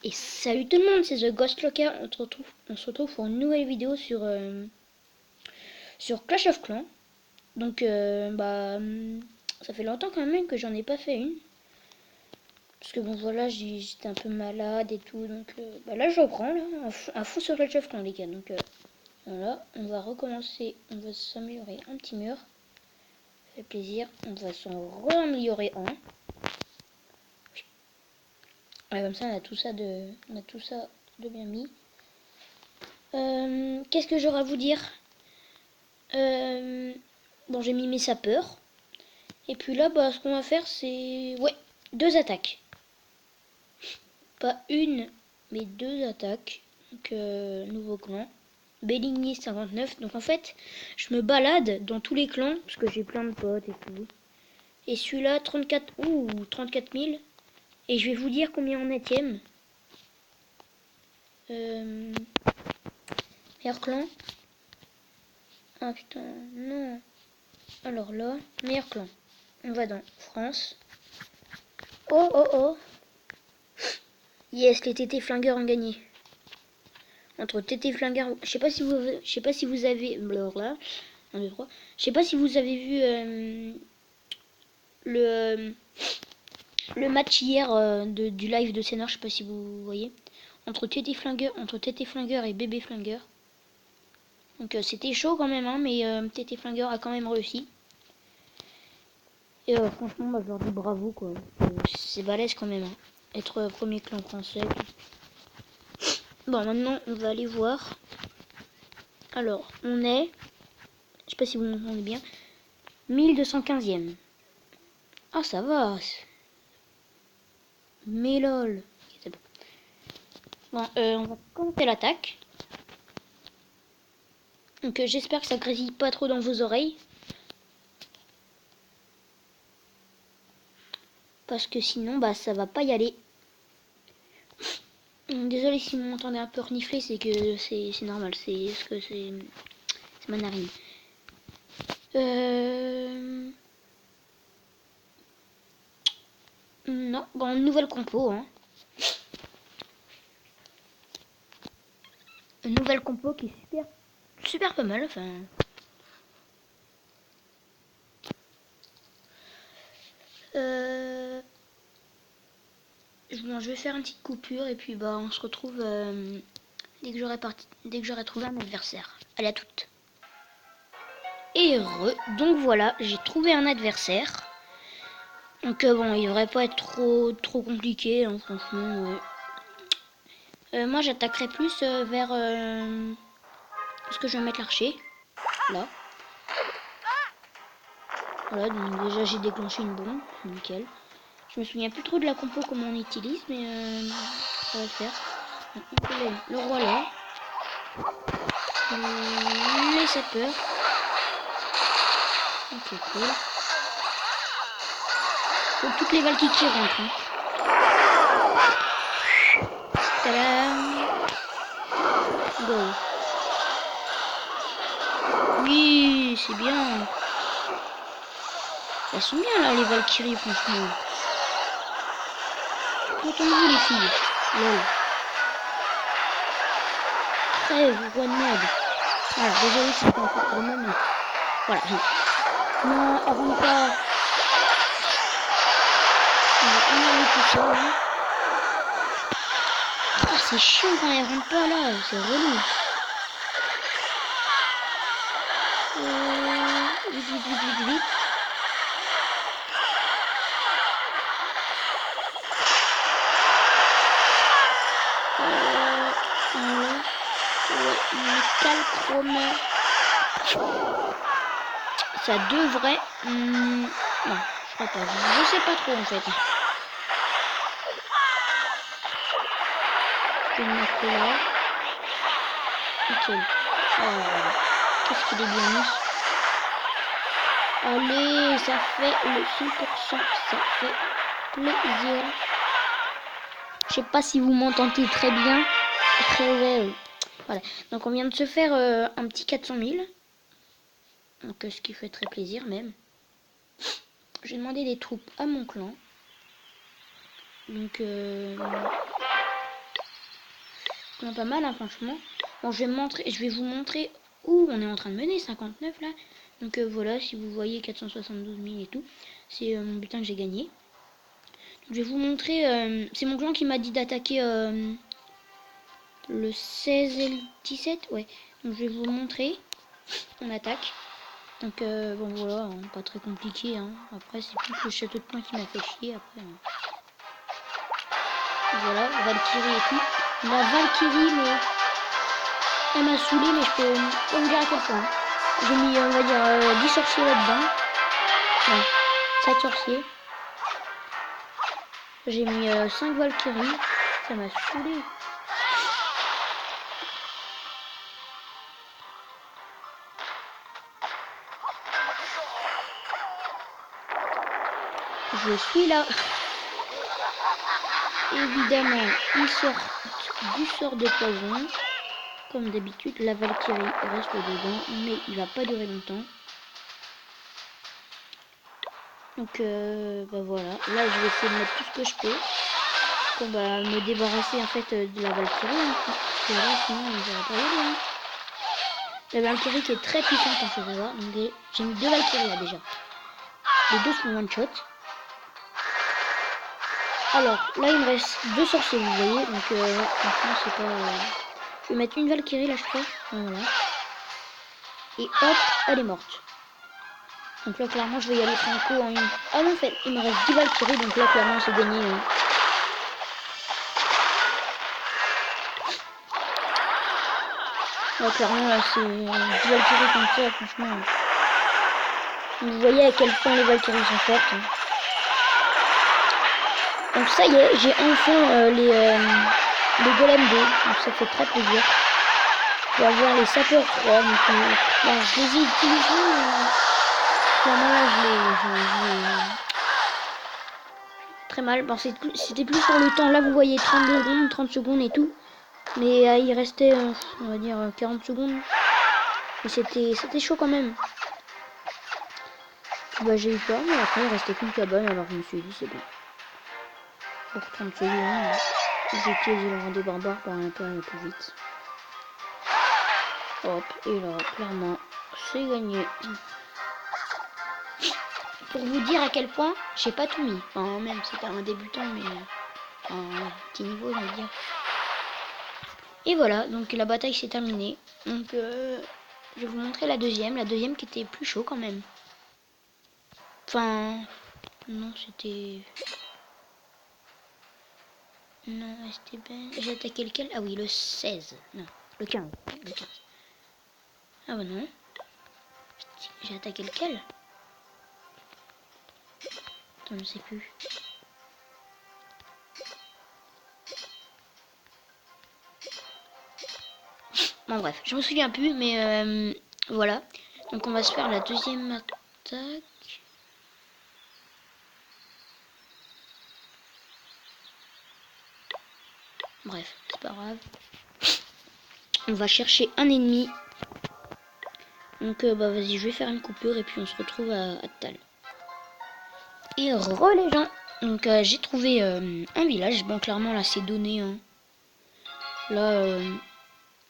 Et salut tout le monde, c'est The Ghost Locker. On se retrouve pour une nouvelle vidéo sur Clash of Clans. Donc, ça fait longtemps quand même que j'en ai pas fait une. Parce que bon, voilà, j'étais un peu malade et tout. Donc, là, je reprends, là, à fond sur Clash of Clans, les gars. Donc, voilà, on va recommencer. On va s'améliorer un petit mur. Ça fait plaisir. On va s'en re-améliorer un. Ouais, comme ça, on a tout ça de bien mis. Qu'est-ce que j'aurais à vous dire? Bon, j'ai mis mes sapeurs. Et puis là, ce qu'on va faire, c'est... Ouais, 2 attaques. Pas une, mais 2 attaques. Donc, nouveau clan. Belligny 59. Donc, en fait, je me balade dans tous les clans, parce que j'ai plein de potes et tout. Et celui-là, 34... Ouh, 34 000. Et je vais vous dire combien on est. Meilleur clan. Ah, putain, non. Alors là, meilleur clan. On va dans France. Oh, oh, oh. Yes, les TT flingueurs ont gagné. Entre TT flingueurs, je sais pas si vous avez blablabla, 1 2 3. Je sais pas si vous avez vu le match hier du live de Senor, je sais pas si vous voyez. Entre TT flingueur et bébé flingueur. Donc c'était chaud quand même, hein, mais TT flingueur a quand même réussi. Et franchement, je leur dis bravo, quoi. C'est balèze quand même, hein. Être premier clan français. Bon, maintenant, on va aller voir. Alors, on est... Je sais pas si vous m'entendez bien. 1215e. Ah, ça va. Mais lol. Bon, on va commencer l'attaque. Donc, j'espère que ça grésille pas trop dans vos oreilles. Parce que sinon, ça va pas y aller. Désolé si vous m'entendez un peu renifler, c'est que c'est normal. C'est ma narine. Non, bon, nouvelle compo, hein. Une nouvelle compo qui est super pas mal, enfin. Bon, je vais faire une petite coupure et puis on se retrouve dès que j'aurai trouvé un adversaire. Allez, à toutes. Et heureux, donc voilà, j'ai trouvé un adversaire. Donc bon, il devrait pas être trop compliqué, hein, franchement. Ouais. Moi, j'attaquerai plus vers... Parce que je vais mettre l'archer. Là. Voilà, donc déjà j'ai déclenché une bombe, nickel. Je me souviens plus trop de la compo comment on utilise, mais ça va le faire. Donc, le roi là. Les sapeurs. Ok, cool. Faut toutes les Valkyries qui rentrent. Hein. Tadam. Go. Oui, c'est bien. Elles sont bien là les Valkyries, franchement. Entendez-vous les filles. Lol. Trêve, grenade. Voilà, désolé si c'est un peu trop mal, mais... Voilà, non, avant pas. On va enlever tout ça, là. Ah, c'est chiant quand elle rentre pas là, c'est relou. Vite. Calchrome. Ça devrait... non, je crois pas. Je sais pas trop en fait. Je vais le mettre là. Ok. Qu'est-ce qu'il est bien mis. Allez, ça fait le 100%. Ça fait plaisir. Je sais pas si vous m'entendez très bien. Voilà. Donc on vient de se faire un petit 400 000. Donc ce qui fait très plaisir même. J'ai demandé des troupes à mon clan. Donc Non, pas mal, hein, franchement. Bon, je vais vous montrer où on est en train de mener, 59 là. Donc voilà, si vous voyez 472 000 et tout, c'est mon butin que j'ai gagné. Donc, je vais vous montrer, c'est mon clan qui m'a dit d'attaquer le 16 et le 17, ouais. Donc je vais vous montrer, on attaque. Donc bon voilà, hein, pas très compliqué, hein. Après c'est plus le château de poing qui m'a fait chier après. Hein. Voilà, Valkyrie et tout. La Valkyrie, mais elle m'a saoulé, mais je peux pas vous dire à quel point. J'ai mis, on va dire, 10 sorciers là-dedans. Non, 7 sorciers. J'ai mis 5 Valkyries. Ça m'a saoulé. Je suis là. Évidemment, il sort du sort de poison. Comme d'habitude, la Valkyrie reste dedans, mais il va pas durer longtemps. Donc bah voilà, là je vais essayer de mettre tout ce que je peux pour me débarrasser en fait de la Valkyrie. Hein, parce que là sinon j'aurais pas y aller. Hein. La Valkyrie qui est très puissante, hein, faut savoir. Donc j'ai mis 2 Valkyries là déjà. Les deux sont one shot. Alors là il me reste 2 sorciers, vous voyez. Donc franchement c'est pas. Je vais mettre une Valkyrie là je crois. Voilà. Et hop, elle est morte. Donc là, clairement, je vais y aller franco en une. Ah non, en fait, il me reste 10 Valkyries, donc là, clairement, c'est gagné. Hein. Là, clairement, là, c'est 10 Valkyries comme ça, franchement. Vous voyez à quel point les Valkyries sont fortes. Hein. Donc ça y est, j'ai enfin les golems 2, donc ça fait très plaisir. Je vais avoir les sapeurs 3, donc bon, je les ai utilisés. Clairement, là, très mal. Bon, c'était plus pour le temps. Là, vous voyez 32 secondes, 30 secondes et tout. Mais il restait, on va dire, 40 secondes. Et c'était chaud quand même. Bah, j'ai eu peur, mais après, il restait qu'une cabane. Alors, je me suis dit, c'est bon. Pour 30 secondes, j'ai utilisé le rang des barbares pour un peu aller plus vite. Hop, et là, clairement, c'est gagné. Pour vous dire à quel point j'ai pas tout mis. Enfin, même c'était un débutant, mais un petit niveau, je veux dire. Et voilà, donc la bataille s'est terminée. Donc je vais vous montrer la deuxième qui était plus chaud quand même. Enfin, non, c'était... Non, c'était bien... J'ai attaqué lequel? Ah oui, le 16. Non, le 15. Le 15. Ah bah non. J'ai attaqué lequel? Attends, je sais plus. Bon bref, je me souviens plus, mais voilà. Donc on va se faire la deuxième attaque. Bref, c'est pas grave. On va chercher un ennemi. Donc bah vas-y, je vais faire une coupure et puis on se retrouve à Tal. Et les gens. Donc j'ai trouvé un village. Bon clairement là c'est donné. Hein. Là,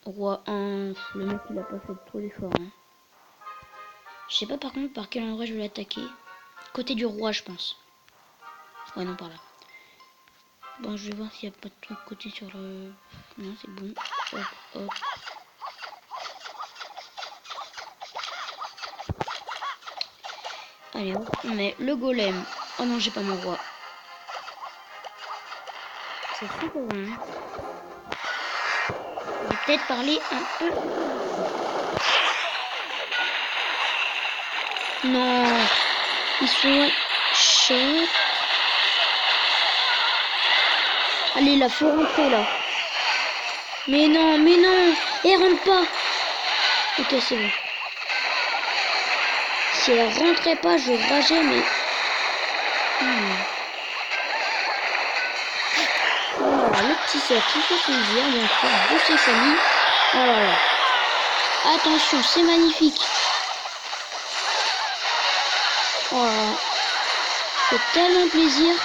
roi 1, le mec il a pas fait trop d'efforts. Hein. Je sais pas par contre par quel endroit je vais l'attaquer. Côté du roi je pense. Ouais non par là. Bon je vais voir s'il n'y a pas de truc côté sur le... Non c'est bon. Hop hop. Allez hop, on met le golem. Oh non j'ai pas mon roi. C'est fou pour moi. Hein. Je vais peut-être parler un peu. Non, ils sont chauds. Allez, là, faut rentrer là. Mais non, mais non, elle rentre pas. Ok, c'est bon. Si elle rentrait pas, je rageais, mais. Voilà, le petit cerf qui fait plaisir, bien sûr, de ses familles. Oh là là. Attention, c'est magnifique. Oh là là. C'est tellement plaisir.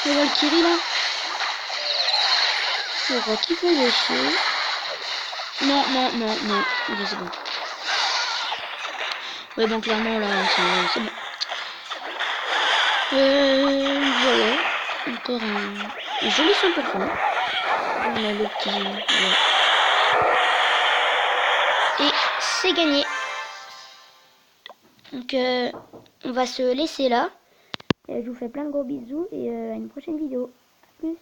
Le Valkyrie là. Le roi qui fait le chier. Non, non, non, non. Ok, c'est bon. Ouais, bon, clairement, là, c'est bon. Voilà. Encore un joli 100%. On a le petit... Ouais. Et c'est gagné. Donc, on va se laisser là. Je vous fais plein de gros bisous et à une prochaine vidéo. A plus.